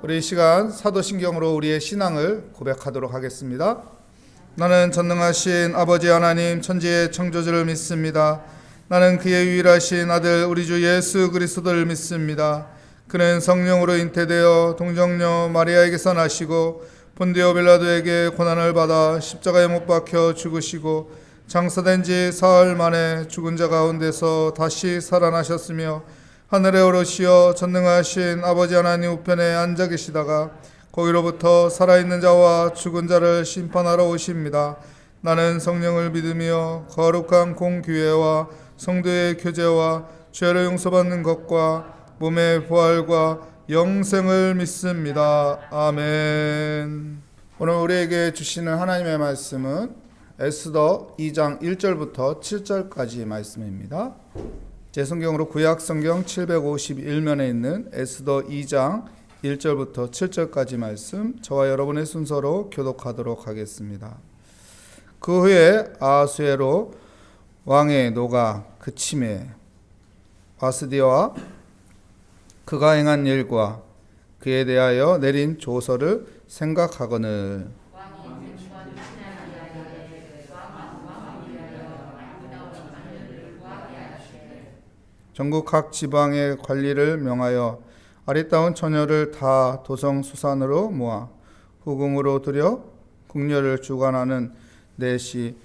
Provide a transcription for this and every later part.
우리 이 시간 사도신경으로 우리의 신앙을 고백하도록 하겠습니다. 나는 전능하신 아버지 하나님 천지의 창조주를 믿습니다. 나는 그의 유일하신 아들 우리 주 예수 그리스도를 믿습니다. 그는 성령으로 잉태되어 동정녀 마리아에게서 나시고 본디오 빌라도에게 고난을 받아 십자가에 못 박혀 죽으시고 장사된 지 사흘 만에 죽은 자 가운데서 다시 살아나셨으며 하늘에 오르시어 전능하신 아버지 하나님 우편에 앉아 계시다가 거기로부터 살아있는 자와 죽은 자를 심판하러 오십니다. 나는 성령을 믿으며 거룩한 공교회와 성도의 교제와 죄를 용서받는 것과 몸의 부활과 영생을 믿습니다. 아멘. 오늘 우리에게 주시는 하나님의 말씀은 에스더 2장 1절부터 7절까지의 말씀입니다. 제 성경으로 구약 성경 751면에 있는 에스더 2장 1절부터 7절까지 말씀, 저와 여러분의 순서로 교독하도록 하겠습니다. 그 후에 아하수에로 왕의 노가 그침에 바스디아와 그가 행한 일과 그에 대하여 내린 조서를 생각하거늘 전국 각 지방의 관리를 명하여 아리따운 처녀를 다 도성 수산으로 모아 후궁으로 들여 궁녀를 주관하는 넷이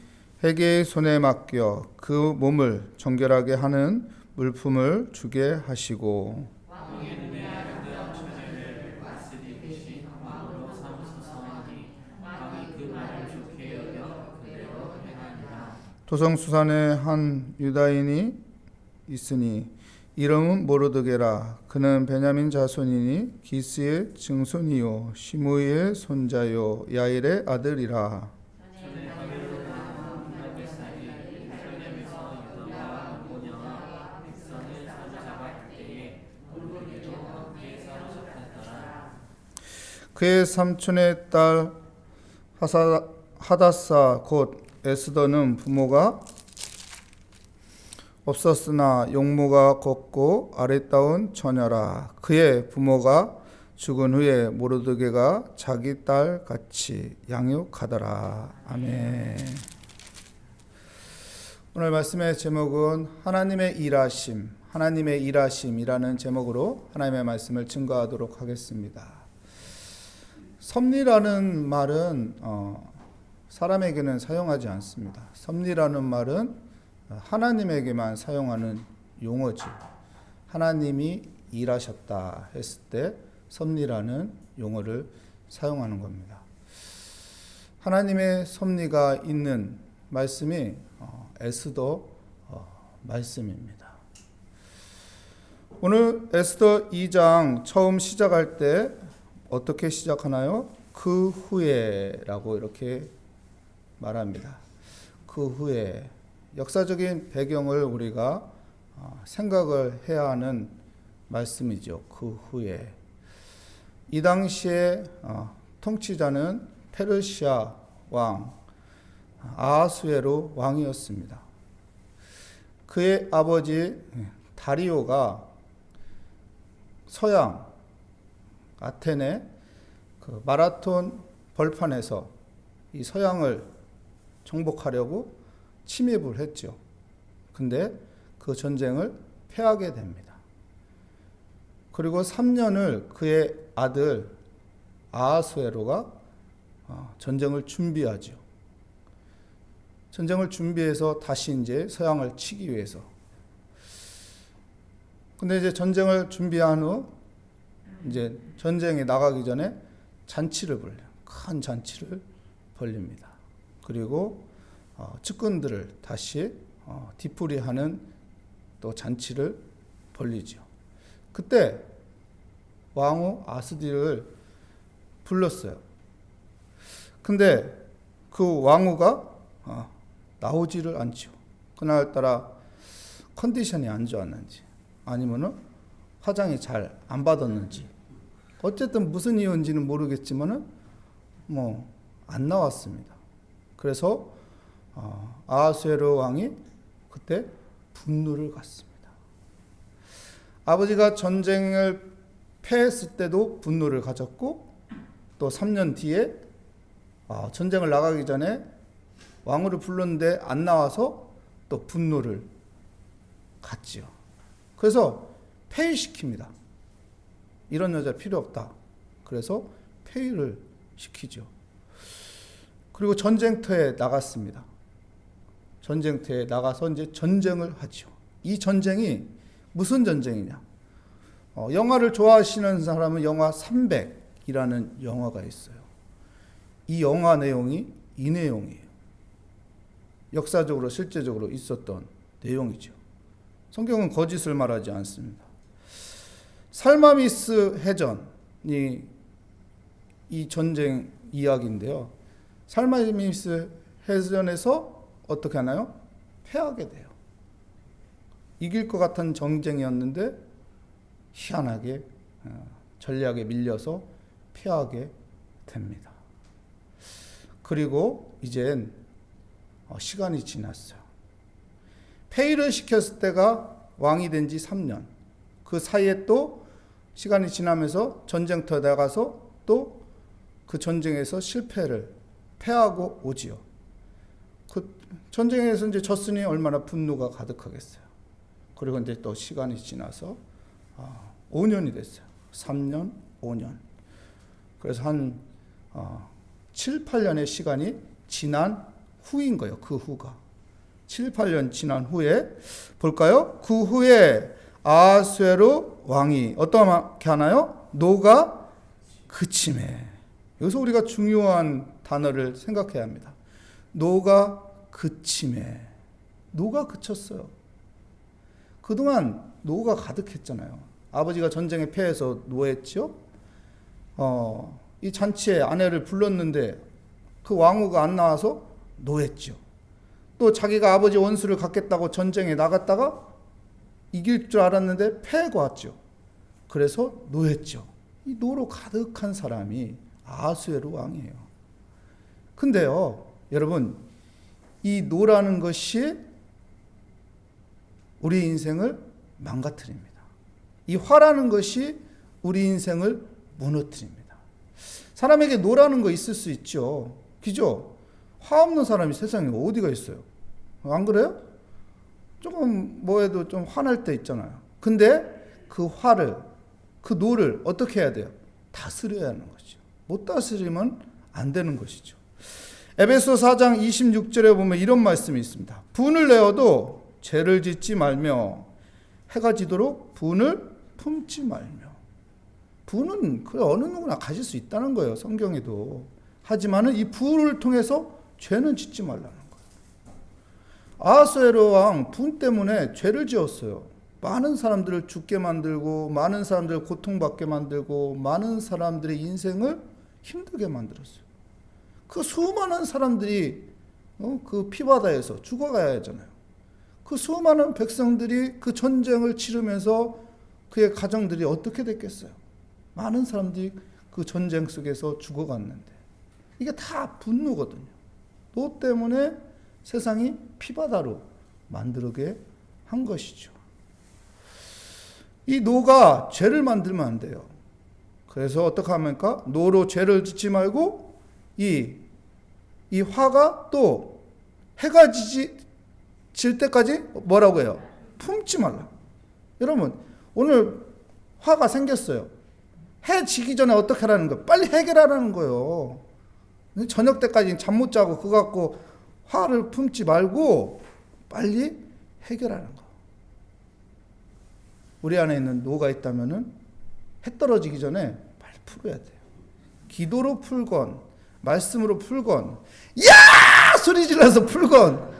회개의 손에 맡겨 그 몸을 정결하게 하는 물품을 주게 하시고 도성 수산에 한 유다인이 있으니 이름은 모르드게라. 그는 베냐민 자손이니 기스의 증손이요 시므이의 손자요 야일의 아들이라. 그의 삼촌의 딸 하다사 곧 에스더는 부모가 없었으나 용모가 곱고 아리따운 처녀라. 그의 부모가 죽은 후에 모르드게가 자기 딸 같이 양육하더라. 아멘. 오늘 말씀의 제목은 하나님의 일하심이라는 제목으로 하나님의 말씀을 증거하도록 하겠습니다. 섭리라는 말은 사람에게는 사용하지 않습니다. 섭리라는 말은 하나님에게만 사용하는 용어지. 하나님이 일하셨다 했을 때 섭리라는 용어를 사용하는 겁니다. 하나님의 섭리가 있는 말씀이 에스더 말씀입니다. 오늘 에스더 2장 처음 시작할 때 어떻게 시작하나요? 그 후에라고 이렇게 말합니다. 그 후에. 역사적인 배경을 우리가 생각을 해야 하는 말씀이죠. 그 후에 이 당시에 통치자는 페르시아 왕 아하수에로 왕이었습니다. 그의 아버지 다리오가 서양 아테네 그 마라톤 벌판에서 이 서양을 정복하려고 침입을 했죠. 근데 그 전쟁을 패하게 됩니다. 그리고 3년을 그의 아들 아하수에로가 전쟁을 준비하죠. 전쟁을 준비해서 다시 이제 서양을 치기 위해서. 근데 이제 전쟁을 준비한 후 이제 전쟁에 나가기 전에 잔치를 벌려요. 큰 잔치를 벌립니다. 그리고 측근들을 다시 뒤풀이하는 또 잔치를 벌리죠. 그때 왕후 아스디를 불렀어요. 근데 그 왕후가 나오지를 않죠. 그날따라 컨디션이 안 좋았는지 아니면은 화장이 잘 안 받았는지 어쨌든 무슨 이유인지는 모르겠지만은 뭐 안 나왔습니다. 그래서 아하수에로 왕이 그때 분노를 갖습니다. 아버지가 전쟁을 패했을 때도 분노를 가졌고 또 3년 뒤에 전쟁을 나가기 전에 왕후를 불렀는데 안 나와서 또 분노를 갖지요. 그래서 폐위시킵니다. 이런 여자 필요 없다. 그래서 폐위를 시키죠. 그리고 전쟁터에 나갔습니다. 전쟁터에 나가서 이제 전쟁을 하죠. 이 전쟁이 무슨 전쟁이냐? 영화를 좋아하시는 사람은 영화 300이라는 영화가 있어요. 이 영화 내용이 이 내용이에요. 역사적으로 실제적으로 있었던 내용이죠. 성경은 거짓을 말하지 않습니다. 살마미스 해전이 이 전쟁 이야기인데요. 살마미스 해전에서 어떻게 하나요? 패하게 돼요. 이길 것 같은 전쟁이었는데 희한하게 전략에 밀려서 패하게 됩니다. 그리고 이젠 시간이 지났어요. 폐위를 시켰을 때가 왕이 된 지 3년. 그 사이에 또 시간이 지나면서 전쟁터에 나가서 또 그 전쟁에서 패하고 오지요. 그 전쟁에서 이제 졌으니 얼마나 분노가 가득하겠어요. 그리고 이제 또 시간이 지나서 5년이 됐어요. 3년, 5년. 그래서 한 7, 8년의 시간이 지난 후인 거예요. 그 후가. 7, 8년 지난 후에 볼까요? 그 후에 아하수에로 왕이 어떻게 하나요? 노가 그침에. 여기서 우리가 중요한 단어를 생각해야 합니다. 노가 그침에. 노가 그쳤어요. 그동안 노가 가득했잖아요. 아버지가 전쟁에 패해서 노했죠. 이 잔치에 아내를 불렀는데 그 왕후가 안 나와서 노했죠. 또 자기가 아버지 원수를 갚겠다고 전쟁에 나갔다가 이길 줄 알았는데 패하고 왔죠. 그래서 노했죠. 이 노로 가득한 사람이 아하수에로 왕이에요. 근데요, 여러분, 이 노라는 것이 우리 인생을 망가뜨립니다. 이 화라는 것이 우리 인생을 무너뜨립니다. 사람에게 노라는 거 있을 수 있죠. 그죠? 화 없는 사람이 세상에 어디가 있어요? 안 그래요? 조금 뭐해도 좀 화날 때 있잖아요. 근데 그 화를, 그 노를 어떻게 해야 돼요? 다스려야 하는 것이죠. 못 다스리면 안 되는 것이죠. 에베소 4장 26절에 보면 이런 말씀이 있습니다. 분을 내어도 죄를 짓지 말며 해가 지도록 분을 품지 말며. 분은 그래 어느 누구나 가질 수 있다는 거예요. 성경에도. 하지만은 이 분을 통해서 죄는 짓지 말라는 거예요. 아하수에로 왕 분 때문에 죄를 지었어요. 많은 사람들을 죽게 만들고 많은 사람들을 고통받게 만들고 많은 사람들의 인생을 힘들게 만들었어요. 그 수많은 사람들이 그 피바다에서 죽어가야 하잖아요. 그 수많은 백성들이 그 전쟁을 치르면서 그의 가정들이 어떻게 됐겠어요? 많은 사람들이 그 전쟁 속에서 죽어갔는데 이게 다 분노거든요. 노 때문에 세상이 피바다로 만들게 한 것이죠. 이 노가 죄를 만들면 안 돼요. 그래서 어떻게 합니까? 노로 죄를 짓지 말고 이 화가 또 해가 질 때까지 뭐라고 해요? 품지 말라. 여러분, 오늘 화가 생겼어요. 해 지기 전에 어떻게 하라는 거예요? 빨리 해결하라는 거예요. 저녁 때까지 잠 못 자고 그거 갖고 화를 품지 말고 빨리 해결하는 거. 우리 안에 있는 노가 있다면은 해 떨어지기 전에 빨리 풀어야 돼요. 기도로 풀건 말씀으로 풀건 야! 소리 질러서 풀건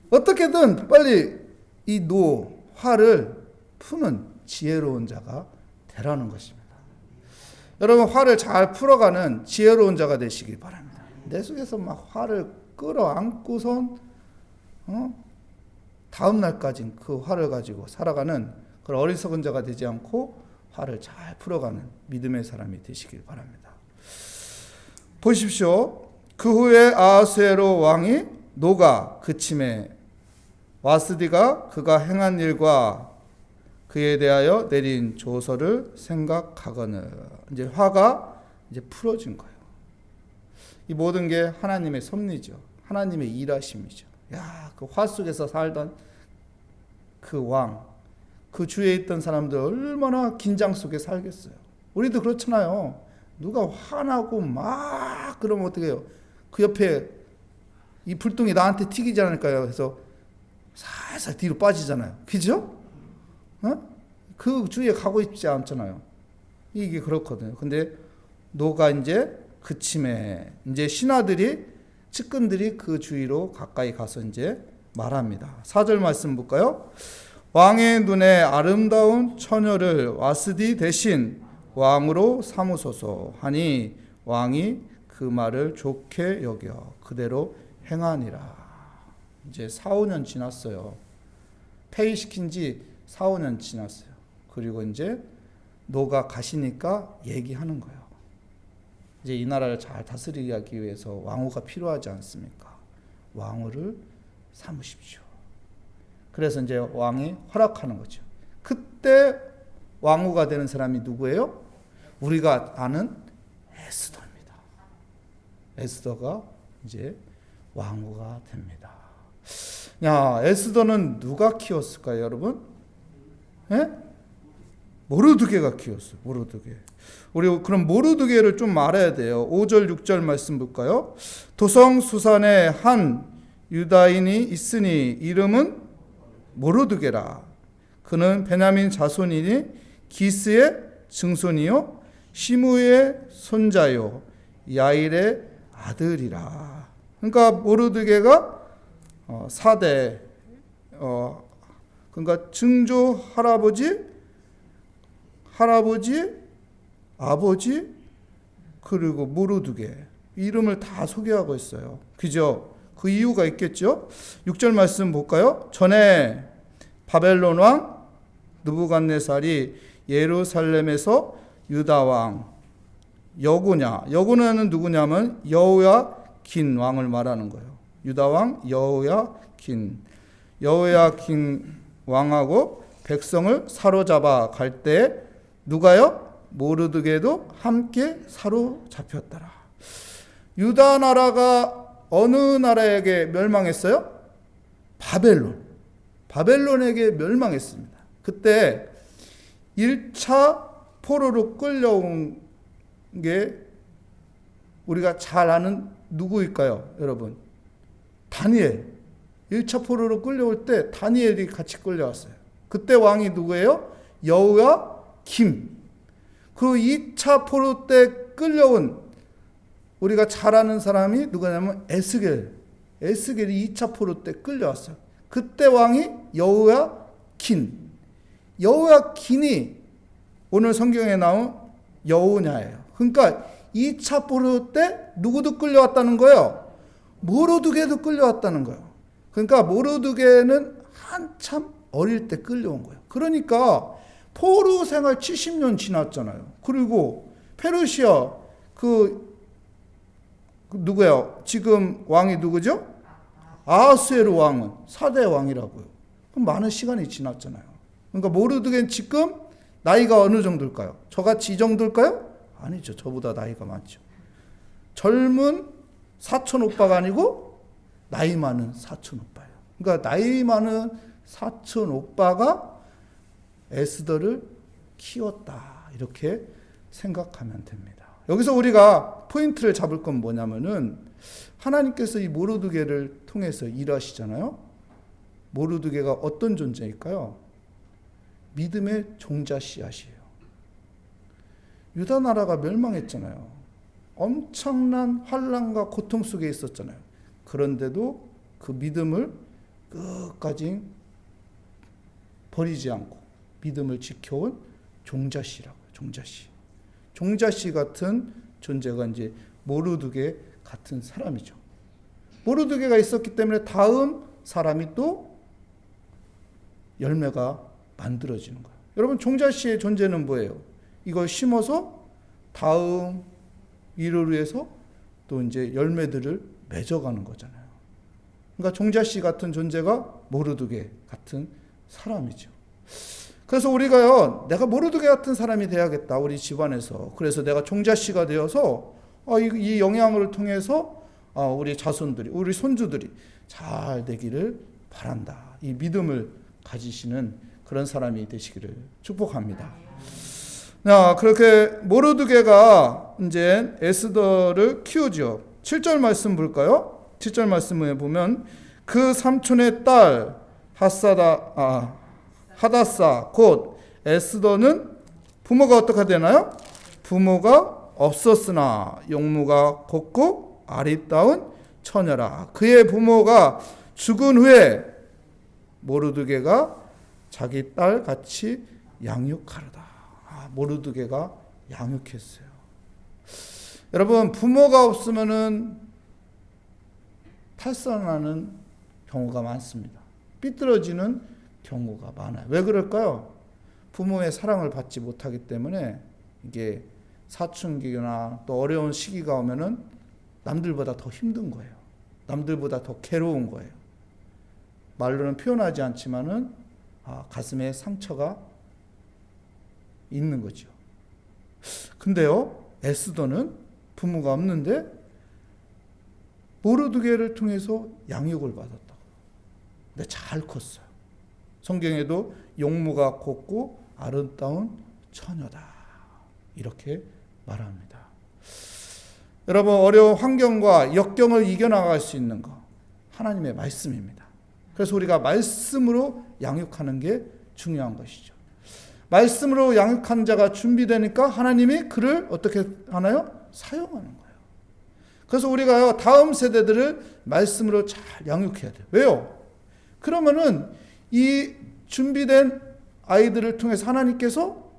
어떻게든 빨리 이 노, 화를 푸는 지혜로운 자가 되라는 것입니다. 여러분, 화를 잘 풀어가는 지혜로운 자가 되시길 바랍니다. 내 속에서 막 화를 끌어안고선 다음 날까지 그 화를 가지고 살아가는 그런 어리석은 자가 되지 않고 화를 잘 풀어가는 믿음의 사람이 되시길 바랍니다. 보십시오. 그 후에 아하수에로 왕이 노가 그침에 와스디가 그가 행한 일과 그에 대하여 내린 조서를 생각하거늘. 이제 화가 이제 풀어진 거예요. 이 모든 게 하나님의 섭리죠. 하나님의 일하심이죠. 야, 그 화 속에서 살던 그 왕, 그 주위에 있던 사람들 얼마나 긴장 속에 살겠어요. 우리도 그렇잖아요. 누가 화나고 막 그러면 어떻게 해요? 그 옆에 이 불똥이 나한테 튀기지 않을까요? 그래서 살살 뒤로 빠지잖아요. 그죠? 어? 그 주위에 가고 싶지 않잖아요. 이게 그렇거든요. 근데 노가 이제 그침에 이제 신하들이 측근들이 그 주위로 가까이 가서 이제 말합니다. 4절 말씀 볼까요? 왕의 눈에 아름다운 처녀를 와스디 대신 왕으로 삼으소서 하니 왕이 그 말을 좋게 여겨 그대로 행하니라. 이제 4, 5년 지났어요. 폐위시킨 지 4, 5년 지났어요. 그리고 이제 노가 가시니까 얘기하는 거예요. 이제 이 나라를 잘 다스리기 위해서 왕후가 필요하지 않습니까? 왕후를 삼으십시오. 그래서 이제 왕이 허락하는 거죠. 그때 왕후가 되는 사람이 누구예요? 우리가 아는 에스더입니다. 에스더가 이제 왕후가 됩니다. 야, 에스더는 누가 키웠을까요, 여러분? 예? 모르드게가 키웠어요. 모르드게. 우리 그럼 모르드게를 좀 알아야 돼요. 5절 6절 말씀 볼까요? 도성 수산에 한 유다인이 있으니 이름은 모르드게라. 그는 베냐민 자손이니 기스의 증손이요 시므의 손자요 야일의 아들이라. 그러니까 모르드게가 4대 그러니까 증조 할아버지, 아버지, 그리고 모르드게 이름을 다 소개하고 있어요. 그죠? 그 이유가 있겠죠? 6절 말씀 볼까요? 전에 바벨론 왕 느부갓네살이 예루살렘에서 유다 왕 여고냐는 누구냐면 여호야긴 왕을 말하는 거예요. 유다 왕 여호야긴 왕하고 백성을 사로잡아 갈 때 누가요? 모르드게도 함께 사로잡혔더라. 유다 나라가 어느 나라에게 멸망했어요? 바벨론에게 멸망했습니다. 그때 1차 포로로 끌려온 게 우리가 잘 아는 누구일까요, 여러분? 다니엘. 1차 포로로 끌려올 때 다니엘이 같이 끌려왔어요. 그때 왕이 누구예요? 여호야김. 그 2차 포로 때 끌려온 우리가 잘 아는 사람이 누구냐면 에스겔이 2차 포로 때 끌려왔어요. 그때 왕이 여호야긴이 오늘 성경에 나온 여호냐예요. 그러니까 2차 포로 때 누구도 끌려왔다는 거예요? 모르드게도 끌려왔다는 거예요. 그러니까 모르드게는 한참 어릴 때 끌려온 거예요. 그러니까 포로 생활 70년 지났잖아요. 그리고 페르시아 누구예요? 지금 왕이 누구죠? 아하수에르 왕은 4대 왕이라고요. 그럼 많은 시간이 지났잖아요. 그러니까 모르드게는 지금 나이가 어느 정도일까요? 저같이 이 정도일까요? 아니죠. 저보다 나이가 많죠. 젊은 사촌 오빠가 아니고 나이 많은 사촌 오빠예요. 그러니까 나이 많은 사촌 오빠가 에스더를 키웠다. 이렇게 생각하면 됩니다. 여기서 우리가 포인트를 잡을 건 뭐냐면은 하나님께서 이 모르드게를 통해서 일하시잖아요. 모르드게가 어떤 존재일까요? 믿음의 종자 씨앗이에요. 유다 나라가 멸망했잖아요. 엄청난 환난과 고통 속에 있었잖아요. 그런데도 그 믿음을 끝까지 버리지 않고 믿음을 지켜온 종자씨라고요. 종자씨 같은 존재가 이제 모르드게 같은 사람이죠. 모르드게가 있었기 때문에 다음 사람이 또 열매가 만들어지는 거예요. 여러분, 종자씨의 존재는 뭐예요? 이걸 심어서 다음 일을 위해서 또 이제 열매들을 맺어가는 거잖아요. 그러니까 종자씨 같은 존재가 모르드게 같은 사람이죠. 그래서 우리가요, 내가 모르드게 같은 사람이 돼야겠다, 우리 집안에서. 그래서 내가 종자씨가 되어서 이 영향을 통해서 우리 자손들이, 우리 손주들이 잘 되기를 바란다. 이 믿음을 가지시는 그런 사람이 되시기를 축복합니다. 그렇게 모르드게가 이제 에스더를 키우죠. 7절 말씀 볼까요? 7절 말씀에 보면 그 삼촌의 딸 하다사 곧 에스더는 부모가 어떻게 되나요? 부모가 없었으나 용모가 곱고 아리따운 처녀라. 그의 부모가 죽은 후에 모르드게가 자기 딸 같이 양육하르다. 모르드게가 양육했어요. 여러분, 부모가 없으면은 탈선하는 경우가 많습니다. 삐뚤어지는 경우가 많아요. 왜 그럴까요? 부모의 사랑을 받지 못하기 때문에 이게 사춘기나 또 어려운 시기가 오면은 남들보다 더 힘든 거예요. 남들보다 더 괴로운 거예요. 말로는 표현하지 않지만은 가슴에 상처가 있는 거죠. 근데요, 에스더는 부모가 없는데 모르드게를 통해서 양육을 받았다고. 근데 잘 컸어요. 성경에도 용모가 곱고 아름다운 처녀다, 이렇게 말합니다. 여러분, 어려운 환경과 역경을 이겨나갈 수 있는 거 하나님의 말씀입니다. 그래서 우리가 말씀으로 양육하는 게 중요한 것이죠. 말씀으로 양육한 자가 준비되니까 하나님이 그를 어떻게 하나요? 사용하는 거예요. 그래서 우리가요, 다음 세대들을 말씀으로 잘 양육해야 돼요. 왜요? 그러면은 이 준비된 아이들을 통해서 하나님께서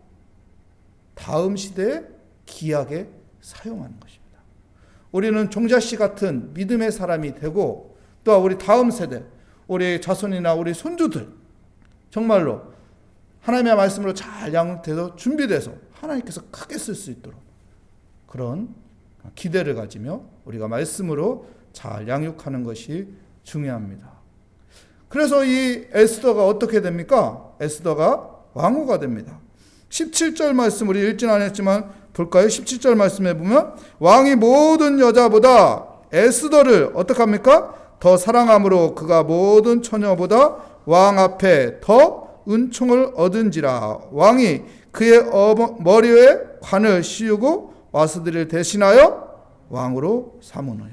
다음 시대에 귀하게 사용하는 것입니다. 우리는 종자씨 같은 믿음의 사람이 되고, 또 우리 다음 세대, 우리 자손이나 우리 손주들 정말로 하나님의 말씀으로 잘 양육돼서 준비돼서 하나님께서 크게 쓸 수 있도록 그런 기대를 가지며 우리가 말씀으로 잘 양육하는 것이 중요합니다. 그래서 이 에스더가 어떻게 됩니까? 에스더가 왕후가 됩니다. 17절 말씀 우리 읽진 않았지만 볼까요? 17절 말씀에 보면 왕이 모든 여자보다 에스더를 어떻게 합니까? 더 사랑함으로 그가 모든 처녀보다 왕 앞에 더 은총을 얻은지라. 왕이 그의 머리에 관을 씌우고 와스들을 대신하여 왕으로 삼으노니.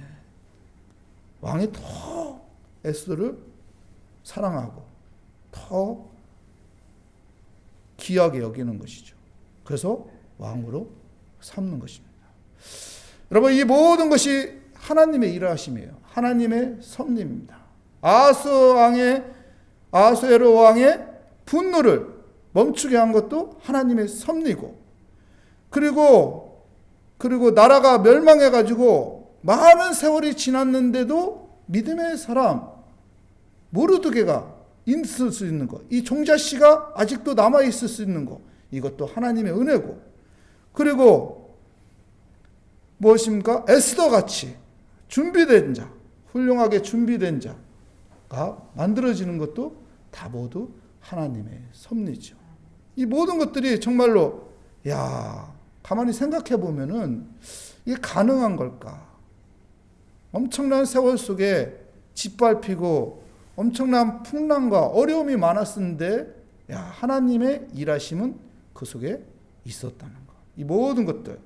왕이 더 에스더를 사랑하고 더 귀하게 여기는 것이죠. 그래서 왕으로 삼는 것입니다. 여러분, 이 모든 것이 하나님의 일하심이에요. 하나님의 섭리입니다. 아하수에로 왕의 분노를 멈추게 한 것도 하나님의 섭리고, 그리고 나라가 멸망해가지고 많은 세월이 지났는데도 믿음의 사람 모르드게가 있을 수 있는 것, 이 종자씨가 아직도 남아있을 수 있는 것, 이것도 하나님의 은혜고, 그리고 무엇입니까? 에스더같이 준비된 자, 훌륭하게 준비된 자가 만들어지는 것도 다 모두 하나님의 섭리죠. 이 모든 것들이 정말로 가만히 생각해 보면은 이게 가능한 걸까? 엄청난 세월 속에 짓밟히고 엄청난 풍랑과 어려움이 많았는데 하나님의 일하심은 그 속에 있었다는 것. 이 모든 것들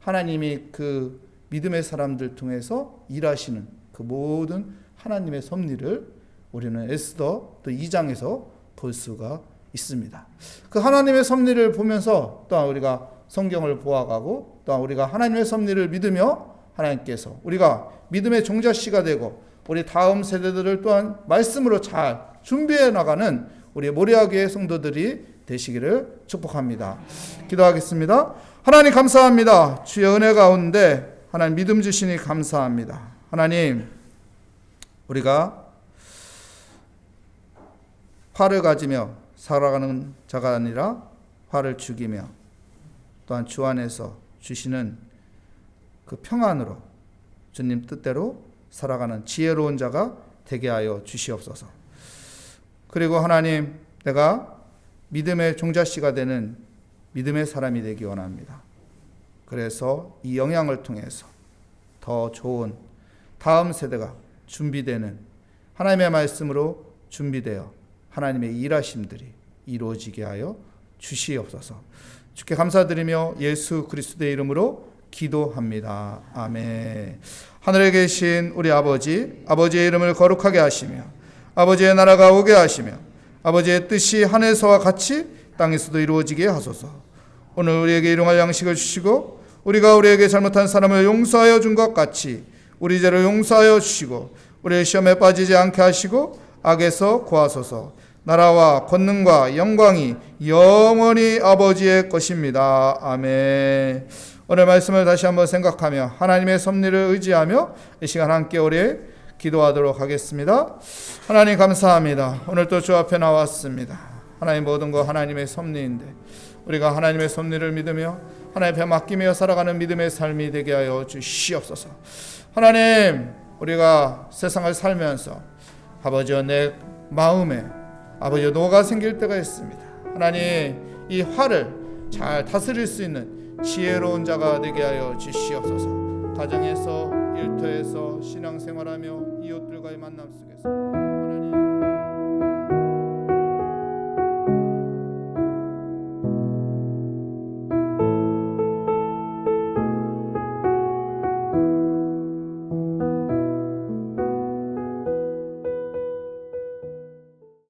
하나님이 그 믿음의 사람들 통해서 일하시는 그 모든 하나님의 섭리를 우리는 에스더 또 2장에서 볼 수가 있습니다. 그 하나님의 섭리를 보면서 또 우리가 성경을 보아가고 또 우리가 하나님의 섭리를 믿으며 하나님께서 우리가 믿음의 종자씨가 되고 우리 다음 세대들을 또한 말씀으로 잘 준비해 나가는 우리 모리아교회 성도들이 되시기를 축복합니다. 기도하겠습니다. 하나님 감사합니다. 주의 은혜 가운데 하나님 믿음 주시니 감사합니다. 하나님, 우리가 화를 가지며 살아가는 자가 아니라 화를 죽이며 또한 주 안에서 주시는 그 평안으로 주님 뜻대로 살아가는 지혜로운 자가 되게 하여 주시옵소서. 그리고 하나님, 내가 믿음의 종자씨가 되는 믿음의 사람이 되기 원합니다. 그래서 이 영향을 통해서 더 좋은 다음 세대가 준비되는 하나님의 말씀으로 준비되어 하나님의 일하심들이 이루어지게 하여 주시옵소서. 주께 감사드리며 예수 그리스도의 이름으로 기도합니다. 아멘. 하늘에 계신 우리 아버지, 아버지의 이름을 거룩하게 하시며 아버지의 나라가 오게 하시며 아버지의 뜻이 하늘에서와 같이 땅에서도 이루어지게 하소서. 오늘 우리에게 일용할 양식을 주시고 우리가 우리에게 잘못한 사람을 용서하여 준 것 같이 우리 죄를 용서하여 주시고 우리의 시험에 빠지지 않게 하시고 악에서 구하소서. 나라와 권능과 영광이 영원히 아버지의 것입니다. 아멘. 오늘 말씀을 다시 한번 생각하며 하나님의 섭리를 의지하며 이 시간 함께 우리 기도하도록 하겠습니다. 하나님 감사합니다. 오늘 또 주 앞에 나왔습니다. 하나님 모든 거 하나님의 섭리인데 우리가 하나님의 섭리를 믿으며 하나님 앞에 맡기며 살아가는 믿음의 삶이 되게 하여 주시옵소서. 하나님, 우리가 세상을 살면서 아버지여 내 마음에 아버지여 노가 생길 때가 있습니다. 하나님, 이 화를 잘 다스릴 수 있는 지혜로운 자가 되게 하여 주시옵소서. 가정에서 일터에서 신앙생활하며 이웃들과의 만남 속에서